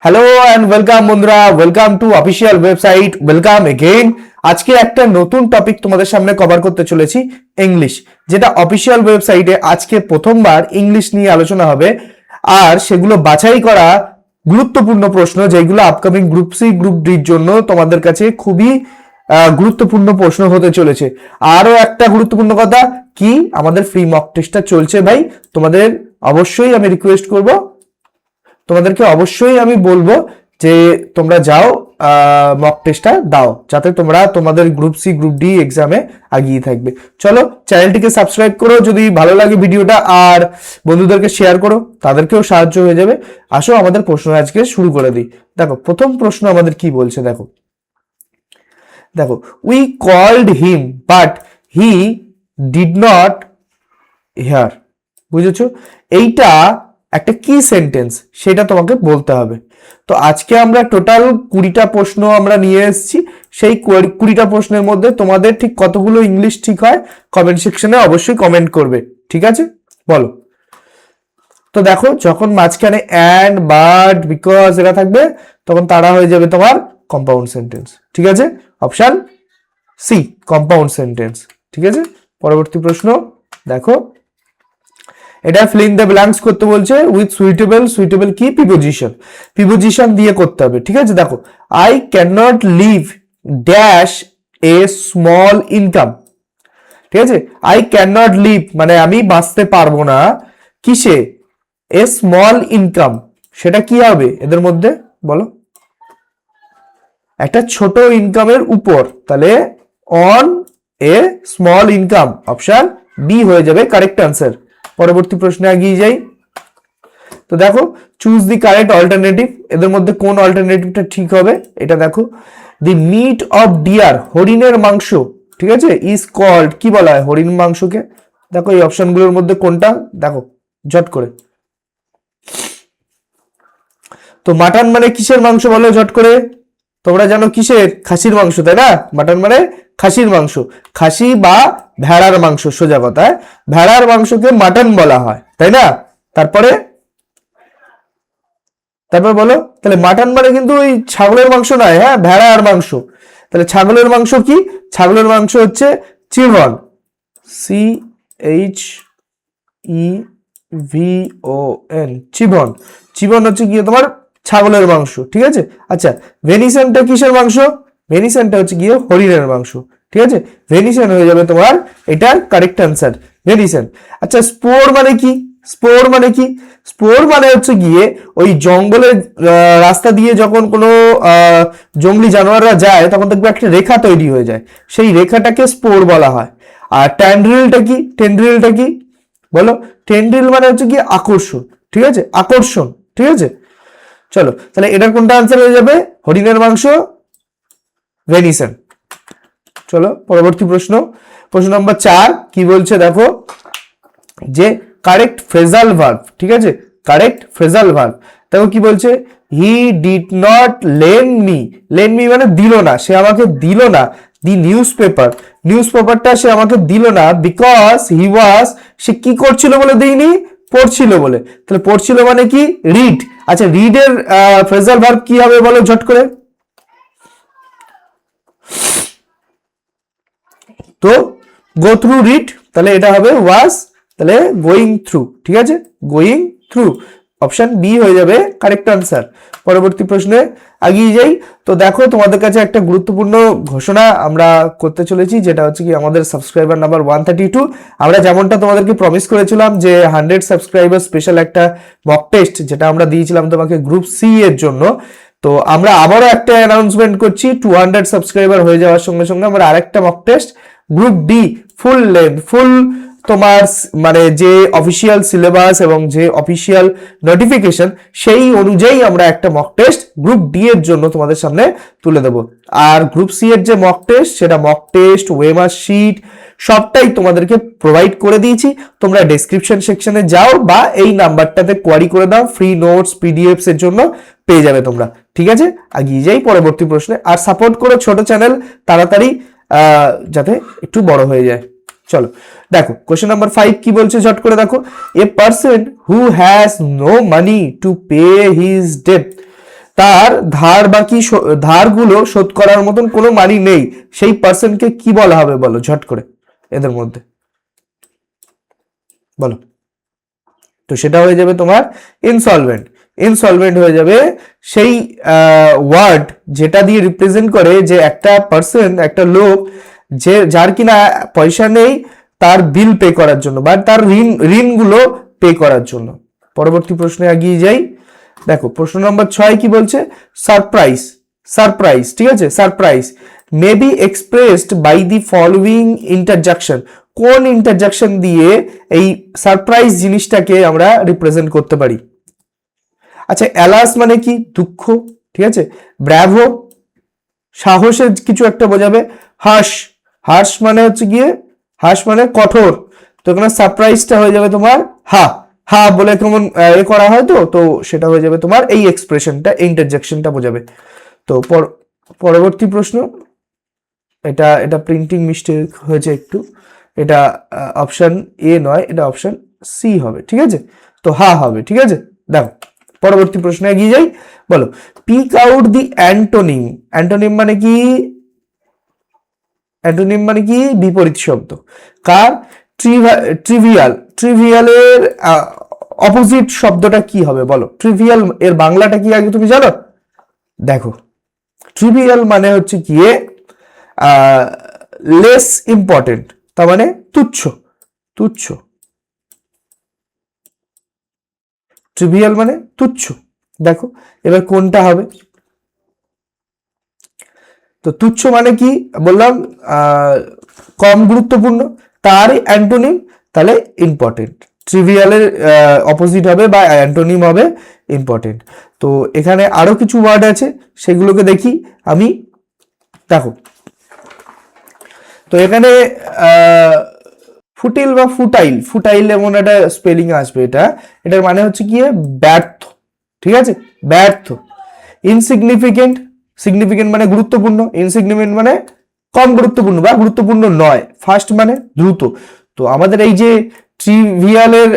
Hello and welcome বন্ধুরা, welcome to official website, welcome again. আজকে একটা নতুন টপিক তোমাদের সামনে কভার করতে চলেছি, ইংলিশ, যেটা অফিসিয়াল ওয়েবসাইটে আজকে প্রথমবার ইংলিশ নিয়ে আলোচনা হবে। আর সেগুলো বাছাই করা গুরুত্বপূর্ণ প্রশ্ন, যেগুলো আপকামিং গ্রুপ সি গ্রুপ ডির জন্য তোমাদের কাছে খুবই গুরুত্বপূর্ণ প্রশ্ন হতে চলেছে। আরো একটা গুরুত্বপূর্ণ কথা কি, আমাদের ফ্রি মক টেস্টটা চলছে ভাই। তোমাদের অবশ্যই আমি রিকোয়েস্ট করব, তোমাদেরকে অবশ্যই আমি বলবো যে তোমরা যাও মক টেস্টটা দাও, যাতে তোমরা তোমাদের গ্রুপ সি গ্রুপ ডি এক্সামে এগিয়ে থাকবে। চলো চ্যানেলটিকে সাবস্ক্রাইব করো যদি ভালো লাগে ভিডিওটা, আর বন্ধুদেরকে শেয়ার করো, তাদেরকেও সাহায্য হয়ে যাবে। আসো আমাদের প্রশ্ন আজকে শুরু করে দিই। দেখো প্রথম প্রশ্ন আমাদের কি বলছে, দেখো দেখো we called him but he did not hear. বুঝেছো? এইটা একটা কি সেন্টেন্স সেটা তোমাকে বলতে হবে। তো আজকে আমরা টোটাল 20টা প্রশ্ন আমরা নিয়ে এসেছি। সেই 20টা প্রশ্নের মধ্যে তোমাদের ঠিক কতগুলো ইংলিশ ঠিক হয় কমেন্ট সেকশনে অবশ্যই কমেন্ট করবে, ঠিক আছে? বলো। তো দেখো, যখন মাঝখানে অ্যান্ড বাট বিকজ এরা থাকবে, তখন তারা হয়ে যাবে তোমার কম্পাউন্ড সেন্টেন্স, ঠিক আছে? অপশন সি, কম্পাউন্ড সেন্টেন্স, ঠিক আছে? পরবর্তী প্রশ্ন দেখো, এটা ফিল ইন দ্য ব্ল্যাঙ্কস করতে বলছে উইথ সুইটেবল। সুইটেবল কি? প্রিপোজিশন। প্রিপোজিশন দিয়ে করতে হবে, ঠিক আছে? দেখো, I can not leave dash a small income, ঠিক আছে? আই ক্যান নট লিভ মানে আমি বাঁচতে পারবো না কিসে? এ স্মল ইনকাম। সেটা কি হবে এদের মধ্যে বলো? একটা ছোট ইনকামের উপর, তাহলে on a small income, option B হয়ে যাবে কারেক্ট আনসার। পরবর্তী প্রশ্নে এগিয়ে যাই। তো দেখো, চুজ দি কারেক্ট অল্টারনেটিভ। এদের মধ্যে কোন অল্টারনেটিভটা ঠিক হবে এটা দেখো। দি মিট অফ ডিয়ার, হরিণের মাংস, ঠিক আছে, ইজ কল্ড, কি বলা হয় হরিণ মাংসকে? দেখো এই অপশনগুলোর মধ্যে কোনটা, দেখো ঝট করে। তো মাটন মানে কিসের মাংস বলো ঝট করে? তোমরা জানো কিসের? খাসির মাংস, তাই না? মাটন মানে খাসির মাংস, খাসি বা ভেড়ার মাংস। সোজা কথায় ভেড়ার মাংসকে মাটন বলা হয়, তাই না? তারপরে তারপর বলো, তাহলে মাটন মানে কিন্তু ওই ছাগলের মাংস নয়, হ্যাঁ, ভেড়ার মাংস। তাহলে ছাগলের মাংস কি? ছাগলের মাংস হচ্ছে chevon, C H E V O N, chevon. Chevon হচ্ছে কি তোমার ছাগলের মাংস, ঠিক আছে? আচ্ছা, ভেনিসনটা কিসের মাংস? ভেনিসনটা হচ্ছে গিয়ে হরিণের মাংস, ঠিক আছে? ভেনিসন হয়ে যাবে তোমার এটা কারেক্ট আনসার, ভেনিসন। আচ্ছা, স্পোর মানে কি? স্পোর মানে কি? স্পোর মানে হচ্ছে গিয়ে ওই জঙ্গলের রাস্তা দিয়ে যখন কোনো জঙ্গলি জানোয়াররা যায়, তখন দেখবে একটা রেখা তৈরি হয়ে যায়, সেই রেখাটাকে স্পোর বলা হয়। আর ট্যান্ড্রিলটা কি? টেন্ড্রিলটা কি বলো? টেন্ড্রিল মানে হচ্ছে কি আকর্ষণ, ঠিক আছে? আকর্ষণ, ঠিক আছে? চলো, তাহলে এটার কোনটা আনসার হয়ে যাবে? হরিণের মাংস, ভেনিসন। চলো পরবর্তী প্রশ্ন, প্রশ্ন নম্বর 4 কি বলছে দেখো, যে কারেক্ট ফ্রেজাল ভার্ব, ঠিক আছে? কারেক্ট ফ্রেজাল ভার্ব দেখো কি বলছে, he did not lend me. Lend me মানে দিল না, সে আমাকে দিল না। দি নিউজ পেপার, নিউজ পেপারটা সে আমাকে দিল না বিকজ হি ওয়াজ, সে কি করছিল বলে দেইনি? পড়ছিল বলে। তাহলে পড়ছিল মানে কি? রিড। আচ্ছা, রিড এর ফ্রেজাল ভার্ব কি হবে বলো ঝট করে? তো গো থ্রু রিড, তাহলে এটা হবে ওয়াজ, তাহলে গোয়িং থ্রু, ঠিক আছে? গোয়িং থ্রু, অপশন বি হয়ে যাবে কারেক্ট আনসার। পরবর্তী প্রশ্নে এগিয়ে যাই। তো দেখো, তোমাদের কাছে একটা গুরুত্বপূর্ণ ঘোষণা আমরা করতে চলেছি, যেটা হচ্ছে কি আমাদের সাবস্ক্রাইবার নাম্বার 132। আমরা যেমনটা তোমাদেরকে প্রমিস করেছিলাম যে 100 সাবস্ক্রাইবার স্পেশাল একটা মক টেস্ট, যেটা আমরা দিয়েছিলাম তোমাকে গ্রুপ সি এর জন্য। তো আমরা আবারও একটা অ্যানাউন্সমেন্ট করছি, 200 সাবস্ক্রাইবার হয়ে যাওয়ার সঙ্গে সঙ্গে আমরা আরেকটা mock test group D full length, full তোমার মানে যে অফিসিয়াল সিলেবাস এবং যে অফিসিয়াল নোটিফিকেশন, সেই অনুযায়ী আমরা একটা মক টেস্ট গ্রুপ ডি এর জন্য তোমাদের সামনে তুলে দেব। আর গ্রুপ সি এর যে মক টেস্ট, সেটা মক টেস্ট, ওয়েমার শিট সবটাই তোমাদেরকে প্রোভাইড করে দিয়েছি। তোমরা ডেসক্রিপশন সেকশনে যাও বা এই নাম্বারটাতে কোয়ারি করে দাও, ফ্রি নোটস পিডিএফস এর জন্য পেয়ে যাবে তোমরা, ঠিক আছে? এগিয়ে যাই পরবর্তী প্রশ্নে। আর সাপোর্ট করো ছোট চ্যানেল, তাড়াতাড়ি যাতে একটু বড় হয়ে যায়। চলো দেখো, কোশ্চেন নাম্বার 5 কি বলছে ঝট করে দেখো, a person who has no money to pay his debt. তার ধার বাকি ধারগুলো শোধ করার মতন কোনো মানি নেই, সেই পার্সনকে কি বলা হবে বলো ঝট করে এদের মধ্যে বলো। তো সেটা হয়ে যাবে তোমার ইনসলভেন্ট। ইনসলভেন্ট হয়ে যাবে সেই ওয়ার্ড যেটা দিয়ে রিপ্রেজেন্ট করে যে একটা পার্সন, একটা লোক যে যার কিনা পয়সা নেই তার বিল পে করার জন্য বা তার ঋণগুলো পে করার জন্য। পরবর্তী প্রশ্নে এগিয়ে যাই। দেখো প্রশ্ন নম্বর 6 কি বলছে, সারপ্রাইজ। সারপ্রাইজ, ঠিক আছে, surprise may be expressed by the following interjection. কোন ইন্টারজাকশন দিয়ে এই সারপ্রাইজ জিনিসটাকে আমরা রিপ্রেজেন্ট করতে পারি? আচ্ছা, অ্যালাস মানে কি? দুঃখ, ঠিক আছে। ব্র্যাভো সাহসের কিছু একটা বোঝাবে। হার্শ, হার্শ মানে হচ্ছে গিয়ে, হার্শ মানে কঠোর। তো এখানে সারপ্রাইজটা হয়ে যাবে তোমার হা, হা বলে কেমন এ করা হয়, তো সেটা হয়ে যাবে তোমার এই এক্সপ্রেশনটা, ইন্টারজেকশনটা বোঝাবে। তো পরবর্তী প্রশ্ন, এটা এটা প্রিন্টিং মিস্টেক হয়েছে একটু, এটা অপশন এ নয়, এটা অপশন সি হবে, ঠিক আছে। তো হা হবে, ঠিক আছে। দেখো পরবর্তী প্রশ্নে এগিয়ে যাই। বলো pick out the antonym. Antonym মানে কি? অ্যান্টোনিম মানে কি? বিপরীত শব্দ। কার? ট্রিভিয়াল। ট্রিভিয়ালের অপোজিট শব্দটা কি হবে বলো? ট্রিভিয়াল এর বাংলাটা কি আগে তুমি জানো? দেখো ট্রিভিয়াল মানে হচ্ছে গিয়ে লেস ইম্পর্টেন্ট, তার মানে তুচ্ছ। তুচ্ছ, ট্রিভিয়াল মানে তুচ্ছ। দেখো এবার কোনটা হবে? তো তুচ্ছ মানে কি বললাম? কম গুরুত্বপূর্ণ। তার অ্যান্টোনিম তাহলে ইম্পর্টেন্ট। ট্রিভিয়ালের অপোজিট হবে বা অ্যান্টোনিম হবে ইম্পর্টেন্ট। তো এখানে আরো কিছু ওয়ার্ড আছে, সেগুলোকে দেখি আমি। দেখো তো এখানে ফুটিল বা ফুটাইল, ফুটাইল এমন একটা স্পেলিং আসবে, এটার মানে হচ্ছে গিয়ে ব্যর্থ, ঠিক আছে, ব্যর্থ। ইনসিগনিফিকেন্ট, সিগনিফিকেন্ট মানে গুরুত্বপূর্ণ, ইনসিগনিফিকেন্ট মানে কম গুরুত্বপূর্ণ বা গুরুত্বপূর্ণ নয়। ফার্স্ট মানে দ্রুত। তো আমাদের এই যে ট্রিভিয়ালের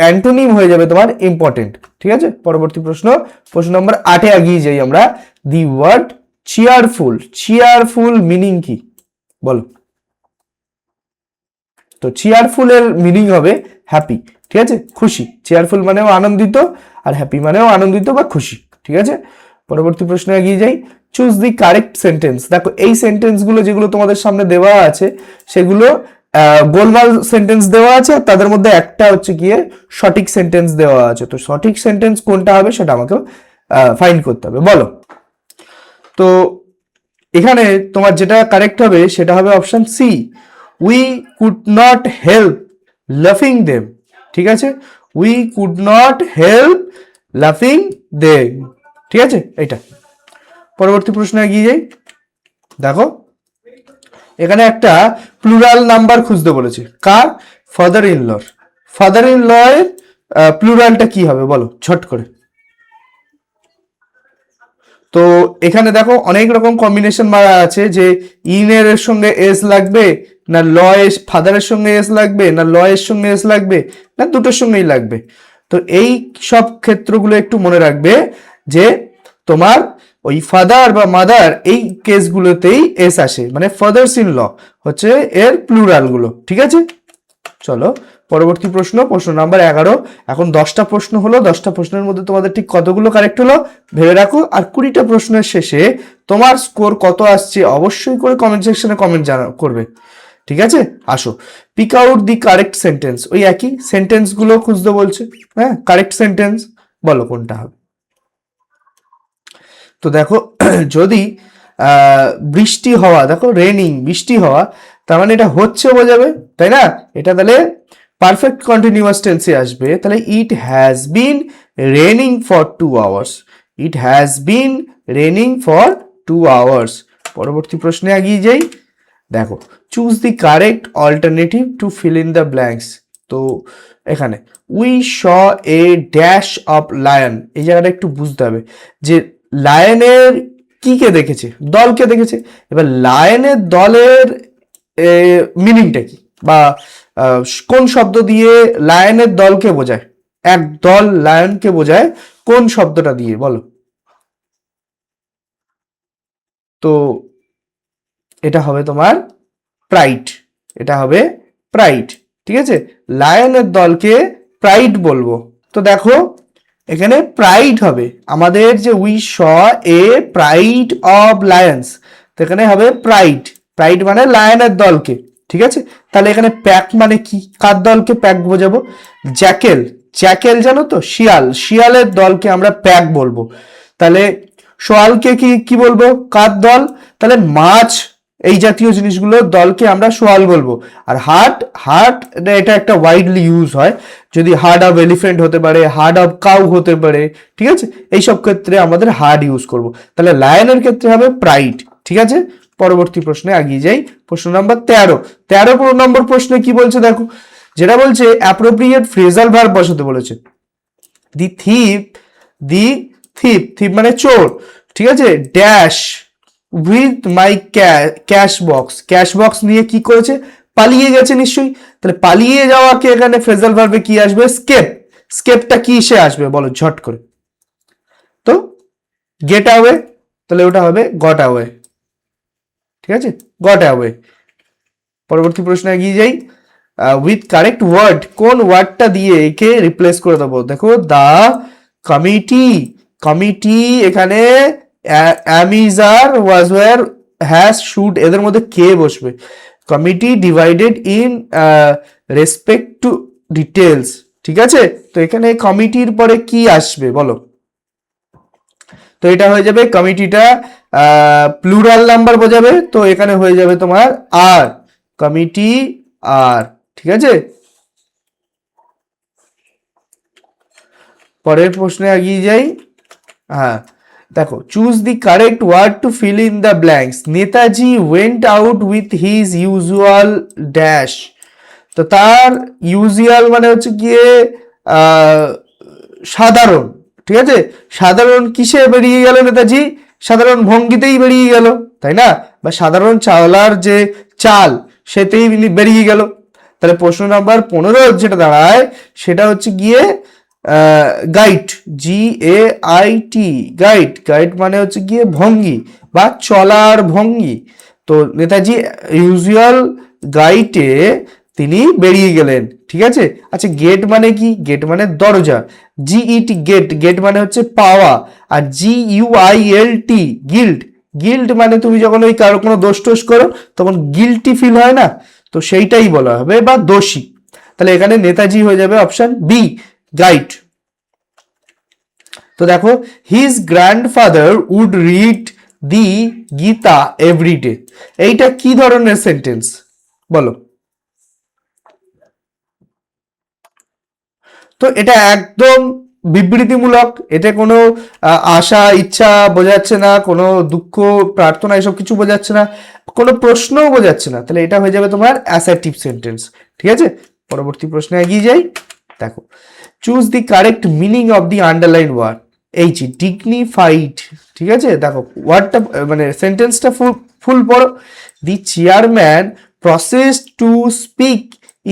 অ্যান্টোনিম হয়ে যাবে তোমার ইম্পর্টেন্ট, ঠিক আছে। পরবর্তী প্রশ্ন, প্রশ্ন নম্বর 8-এ এগিয়ে যাই আমরা। The word cheerful. Cheerful meaning কি বলো? তো চিয়ারফুল এর মিনিং হবে হ্যাপি, ঠিক আছে, খুশি। চেয়ারফুল মানেও আনন্দিত, আর হ্যাপি মানেও আনন্দিত বা খুশি, ঠিক আছে। পরবর্তী প্রশ্নে এগিয়ে যাই। Choose the correct sentence. দেখো এই সেন্টেন্স গুলো যেগুলো তোমাদের সামনে দেওয়া আছে সেগুলো গোলমাল সেন্টেন্স দেওয়া আছে, আর তাদের মধ্যে একটা হচ্ছে গিয়ে সঠিক সেন্টেন্স দেওয়া আছে। তো সঠিক সেন্টেন্স কোনটা হবে সেটা আমাকে ফাইন্ড করতে হবে, বলো। তো এখানে তোমার যেটা কারেক্ট হবে সেটা হবে option C, we could not help লাফিং দেম, ঠিক আছে। উই কুড নট হেল্প লাফিং দেম, ঠিক আছে এটা। পরবর্তী প্রশ্নে এগিয়ে যাই। দেখো এখানে একটা প্লুরাল নাম্বার খুঁজতে বলেছে, কার? Father in law. Father in law এর প্লুরালটা কি হবে বলো ঝট করে। তো এখানে দেখো অনেক রকম কম্বিনেশন মারা আছে, যে ইন এর সঙ্গে এস লাগবে, না ল এস ফাদারের সঙ্গে এস লাগবে, না ল এর সঙ্গে এস লাগবে, না দুটোর সঙ্গেই লাগবে। তো এই সব ক্ষেত্রগুলো একটু মনে রাখবে, যে তোমার ওই ফাদার বা মাদার এই কেসগুলোতেই এস আসে, মানে ফাদার্স ইন ল হচ্ছে এর প্লুরাল গুলো, ঠিক আছে। চলো পরবর্তী প্রশ্ন, প্রশ্ন নাম্বার 11। এখন 10টা প্রশ্ন হলো, 10টা প্রশ্নের মধ্যে তোমাদের ঠিক কতগুলো কারেক্ট হলো ভেবে রাখো, আর 20টা প্রশ্নের শেষে তোমার স্কোর কত আসছে অবশ্যই করে কমেন্ট সেকশনে কমেন্ট করবে, ঠিক আছে। আসো, pick out the correct sentence. ওই একই সেন্টেন্স গুলো খুঁজতে বলছে, হ্যাঁ, কারেক্ট সেন্টেন্স বলো কোনটা হবে। তো দেখো যদি বৃষ্টি হওয়া, দেখো রেনিং, বৃষ্টি হওয়া, তার মানে এটা হচ্ছে বোঝাবে, তাই না? এটা তাহলে পারফেক্ট কন্টিনিউয়াস টেন্সে আসবে, তাহলে it has been raining for 2 hours. It has been raining for 2 hours. পরবর্তী প্রশ্নে এগিয়ে যাই। দেখো choose the correct alternative to fill in the blanks. তো এখানে we saw a dash of lion, এই জায়গাটা একটু বুঝতে হবে, যে লায়নের কি কে দেখেছে? দলকে দেখেছে। এবার লায়নের দলের মিনিংটা কি, বা কোন শব্দ দিয়ে লায়নের দলকে বোঝায়? এক দল লায়নকে বোঝায় কোন শব্দটা দিয়ে বলো। তো এটা হবে তোমার প্রাইড, এটা হবে প্রাইড, ঠিক আছে। লায়নের দলকে প্রাইড বলবো। তো দেখো এখানে প্রাইড হবে আমাদের যে we saw a pride of Lions, তো এখানে হবে প্রাইড, প্রাইড মানে লায়নের দলকে, ঠিক আছে। তাহলে এখানে প্যাক মানে কি, কার দলকে প্যাক বোঝাবো, জ্যাকেল, জ্যাকেল জানো তো শিয়াল, শিয়ালের দলকে আমরা প্যাক বলবো। তাহলে শোয়ালকে কি কি বলবো, কার দল, তাহলে মাছ এই জাতীয় জিনিসগুলোর দলকে আমরা শোয়াল বলবো। আর হার্ট, হার্ট এটা একটা ওয়াইডলি ইউজ হয়, যদি হার্ড অফ এলিফেন্ট হতে পারে, হার্ড অফ কাউ হতে পারে, ঠিক আছে, এইসব ক্ষেত্রে আমাদের হার্ড ইউজ করব। তাহলে লায়নের ক্ষেত্রে হবে প্রাইড, ঠিক আছে। পরবর্তী প্রশ্নে এগিয়ে যাই, প্রশ্ন নাম্বার 13। 13 নম্বর প্রশ্নে কি বলছে দেখো, যেটা বলছে অ্যাপ্রোপ্রিয়েট ফ্রেজাল ভার্ব বসাতে বলেছে। দি থিপ, দি থিপ, থিপ মানে চোর, ঠিক আছে, dash with my cash box, cash box নিয়ে কি করেছে, পালিয়ে গেছে নিশ্চয়ই। তাহলে পালিয়ে যাওয়াকে এখানে ফ্রেজাল ভার্বে কি আসবে, স্কেপ, স্কেপটা কি এসে আসবে বলো ঝট করে, তো গেট অ্যাওয়ে, তাহলে ওটা হবে গট অ্যাওয়ে, ঠিক আছে, গট অ্যাওয়ে। পরবর্তী প্রশ্নে এগিয়ে যাই, উইথ কারেক্ট ওয়ার্ড, কোন ওয়ার্ডটা দিয়ে একে রিপ্লেস করে দেবো, দেখো দা কমিটি, কমিটি এখানে am is are was where has should, এদের মধ্যে কে বসবে, committee divided in respect to details, ঠিক আছে। তো এখানে কমিটির পরে কি আসবে বলো, তো এটা হয়ে যাবে কমিটিটা প্লুরাল নাম্বার বোঝাবে, তো এখানে হয়ে যাবে তোমার আর, কমিটি আর, ঠিক আছে। পরের প্রশ্নে এগিয়ে যাই, হ্যাঁ দেখো, choose the correct word to fill in the blanks, Netaji went out with his usual dash, তো তার ইউজুয়াল মানে হচ্ছে গিয়ে সাধারণ, ঠিক আছে, সাধারণ কিসে বেরিয়ে গেল নেতাজি, সাধারণ ভঙ্গিতেই বেরিয়ে গেল, তাই না, বা সাধারণ চাওলার যে চাল সেতেই বেরিয়ে গেল। তাহলে প্রশ্ন নাম্বার 15 যেটা দাঁড়ায় সেটা হচ্ছে গিয়ে গাইড, GAIT, গাইড, গাইড মানে হচ্ছে গিয়ে ভঙ্গি বা চলার ভঙ্গি। তো নেতাজি ইউজুয়াল গাইডে তিনি বেরিয়ে গেলেন, ঠিক আছে। আচ্ছা গেট মানে কি, গেট মানে দরজা, GET গেট, গেট মানে হচ্ছে পাওয়া, আর GUILT গিল্ড, গিল্ড মানে তুমি যখন ওই কারো কোনো দোষ টোষ করো তখন গিল্টি ফিল হয় না, তো সেইটাই বলা হবে, বা দোষী। তাহলে এখানে নেতাজি হয়ে যাবে অপশন বি, গাইড। তো দেখো, his grandfather would read the Gita everyday, এইটা কি ধরনের সেন্টেন্স বলো, তো এটা একদম বিবৃতিমূলক, এতে কোনো আশা ইচ্ছা বোঝাচ্ছে না, কোনো দুঃখ প্রার্থনা এসব কিছু বোঝাচ্ছে না, কোনো প্রশ্নও বোঝাচ্ছে না, তাহলে এটা হয়ে যাবে তোমার অ্যাসার্টিভ সেন্টেন্স, ঠিক আছে। পরবর্তী প্রশ্নে এগিয়ে যাই, দেখো, choose the correct meaning of the underline word, H dignified, ঠিক আছে। দেখো ওয়ার্ডটা মানে সেন্টেন্সটা ফুল পড়ো, the chairman proceeds to speak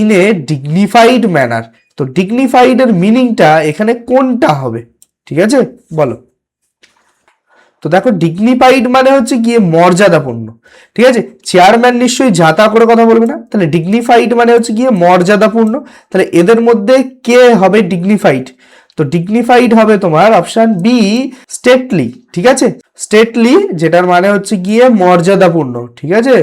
in a dignified manner, তো ডিগনিফাইড এর মিনিংটা এখানে কোনটা হবে, ঠিক আছে বলো। তো দেখো ডিগনিফাইড মানে হচ্ছে গিয়ে মর্যাদাপূর্ণ, ঠিক আছে, চেয়ারম্যান নিশ্চয়ই যাতা করে কথা বলবে না, তাহলে ডিগনিফাইড মানে হচ্ছে গিয়ে মর্যাদাপূর্ণ, তাহলে এদের মধ্যে কে হবে ডিগনিফাইড, তো ডিগনিফাইড হবে তোমার অপশন বি, স্টেটলি, ঠিক আছে, স্টেটলি যেটার মানে হচ্ছে গিয়ে মর্যাদাপূর্ণ, ঠিক আছে।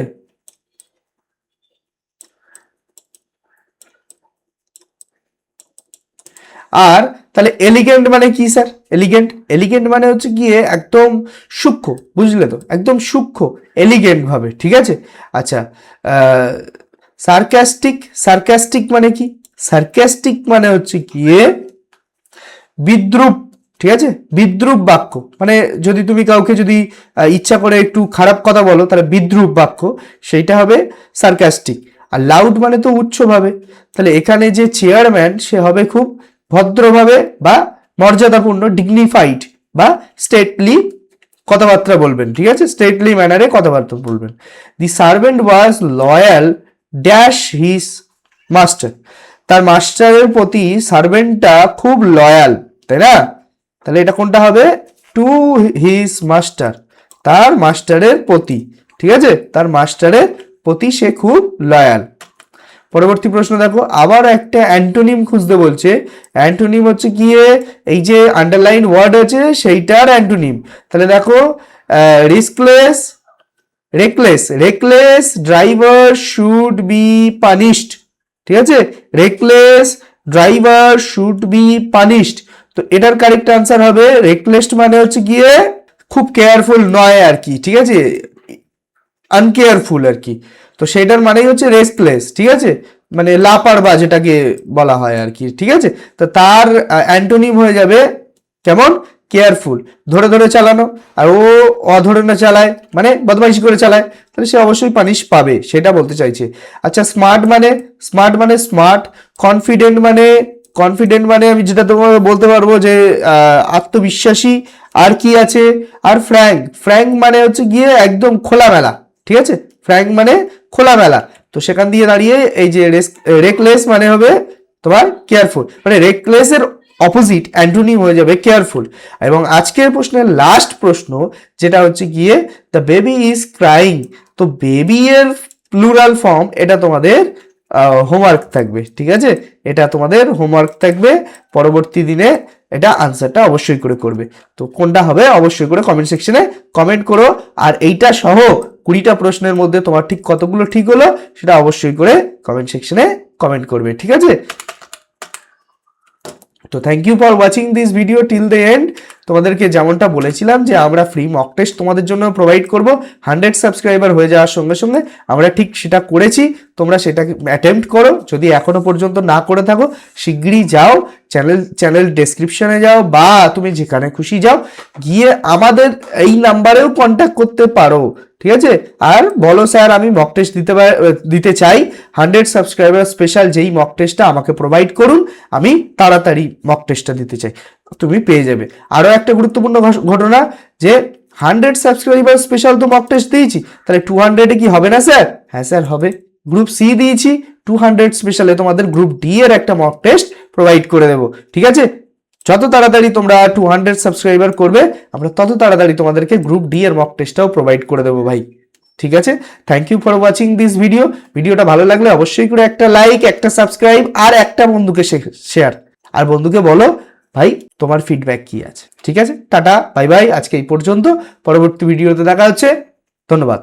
আর তাহলে এলিগেন্ট মানে কি স্যার, এলিগেন্ট, এলিগেন্ট মানে হচ্ছে গিয়ে একদম সূক্ষ্ম, বুঝলে তো, একদম সূক্ষ্ম এলিগেন্ট ভাবে, ঠিক আছে। আচ্ছা সার্কাস্টিক, সার্কাস্টিক মানে কি, সার্কাস্টিক মানে হচ্ছে গিয়ে বিদ্রুপ, ঠিক আছে, বিদ্রুপ বাক্য, মানে যদি তুমি কাউকে যদি ইচ্ছা করে একটু খারাপ কথা বলো তাহলে বিদ্রুপ বাক্য, সেইটা হবে সার্কাস্টিক। আর লাউড মানে তো উচ্চভাবে, তাহলে এখানে যে চেয়ারম্যান সে হবে খুব ভদ্রভাবে বা মর্যাদাপূর্ণ, ডিগনিফাইড বা স্টেটলি কথাবার্তা বলবেন, ঠিক আছে, স্টেটলি ম্যানারে কথাবার্তা বলবেন। দি সার্ভেন্ট ওয়াজ লয়াল ড্যাশ হিজ মাস্টার, তার মাস্টারের প্রতি সার্ভেন্টটা খুব লয়াল, তাই না, তাহলে এটা কোনটা হবে, টু হিজ মাস্টার, তার মাস্টারের প্রতি, ঠিক আছে, তার মাস্টারের প্রতি সে খুব লয়াল। পরবর্তী প্রশ্ন দেখো, আবার একটা অ্যান্টোনিম খুঁজতে বলছে। অ্যান্টোনিম হচ্ছে গিয়ে এই যে আন্ডারলাইন ওয়ার্ড আছে সেইটার অ্যান্টোনিম। তাহলে দেখো riskless, reckless driver should be punished, ঠিক আছে, reckless driver should be punished. তো এটার কারেক্ট আনসার হবে রেকলেস মানে হচ্ছে গিয়ে খুব কেয়ারফুল নয় আর কি, ঠিক আছে, আনকেয়ারফুল আর কি। তো সেটার মানেই হচ্ছে রেস্টলেস, ঠিক আছে, মানে লাপারবা যেটাকে বলা হয় আর কি, ঠিক আছে। তো তার অ্যান্টোনিম হয়ে যাবে কেমন, কেয়ারফুল, ধরে ধরে চালানো। আর ও অধরে না চালায় মানে বদমাইশি করে চালায়, তাহলে সে অবশ্যই পানিশ পাবে, সেটা বলতে চাইছে। আচ্ছা স্মার্ট মানে স্মার্ট। কনফিডেন্ট মানে আমি যেটা তোমাকে বলতে পারবো যে আত্মবিশ্বাসী। আর কি আছে, আর ফ্র্যাঙ্ক মানে হচ্ছে গিয়ে একদম খোলামেলা, ঠিক আছে, ফ্র্যাঙ্ক মানে খোলামেলা। তো সেখান দিয়ে দাঁড়িয়ে এই যে রেকলেস মানে হবে তোমার কেয়ারফুল, মানে রেকলেসের অপোজিট অ্যান্টোনিম হয়ে যাবে কেয়ারফুল। এবং আজকের প্রশ্নের লাস্ট প্রশ্ন যেটা হচ্ছে গিয়ে দ্য বেবি ইজ ক্রাইং। তো বেবি এর প্লুরাল ফর্ম, এটা তোমাদের হোমওয়ার্ক থাকবে, ঠিক আছে, এটা তোমাদের হোমওয়ার্ক থাকবে। পরবর্তী দিনে এটা আনসারটা অবশ্যই করে করবে। তো কোনটা হবে অবশ্যই করে কমেন্ট সেকশনে কমেন্ট করো। আর এইটা সহ 20টা প্রশ্নের মধ্যে তোমার ঠিক কতগুলো ঠিক হলো সেটা অবশ্যই করে কমেন্ট সেকশনে কমেন্ট করবে, ঠিক আছে। তো thank you for watching this video till the end. তোমাদেরকে যেমনটা বলেছিলাম যে আমরা ফ্রি মক টেস্ট তোমাদের জন্য প্রোভাইড করব 100 সাবস্ক্রাইবার হয়ে যাওয়ার সঙ্গে সঙ্গে, আমরা ঠিক সেটা করেছি। তোমরা সেটাকে অ্যাটেম্প্ট করো, যদি এখনো পর্যন্ত না করে থাকো শিগগিরই যাও চ্যানেল ডেসক্রিপশনে যাও বা তুমি যেখানে খুশি যাও, গিয়ে আমাদের এই নাম্বারেও কন্ট্যাক্ট করতে পারো, ঠিক আছে। আর বলো স্যার আমি মক টেস্ট দিতে চাই, 100 সাবস্ক্রাইবার স্পেশাল যেই মক টেস্টটা আমাকে প্রোভাইড করুন, আমি তাড়াতাড়ি মক টেস্টটা দিতে চাই, তুমি পেয়ে যাবে। আরো একটা গুরুত্বপূর্ণ ঘটনা যে 100 সাবস্ক্রাইবার স্পেশাল তো মক টেস্ট দিয়েছি, তাহলে 200 কি হবে না স্যার? হ্যাঁ স্যার হবে। গ্রুপ সি দিয়েছি, 200 স্পেশালে তোমাদের গ্রুপ ডি এর একটা মক টেস্ট প্রোভাইড করে দেবো, ঠিক আছে। যত তাড়াতাড়ি তোমরা 200 সাবস্ক্রাইবার করবে, আমরা তত তাড়াতাড়ি তোমাদেরকে গ্রুপ ডি এর মক টেস্টটাও প্রোভাইড করে দেবো ভাই, ঠিক আছে। Thank you for watching this video. ভিডিওটা ভালো লাগলে অবশ্যই করে একটা লাইক, একটা সাবস্ক্রাইব আর একটা বন্ধুকে শেয়ার। আর বন্ধুকে বলো ভাই তোমার ফিডব্যাক কি আছে, ঠিক আছে। টাটা বাই বাই, আজকে এই পর্যন্ত, পরবর্তী ভিডিওতে দেখা হচ্ছে, ধন্যবাদ।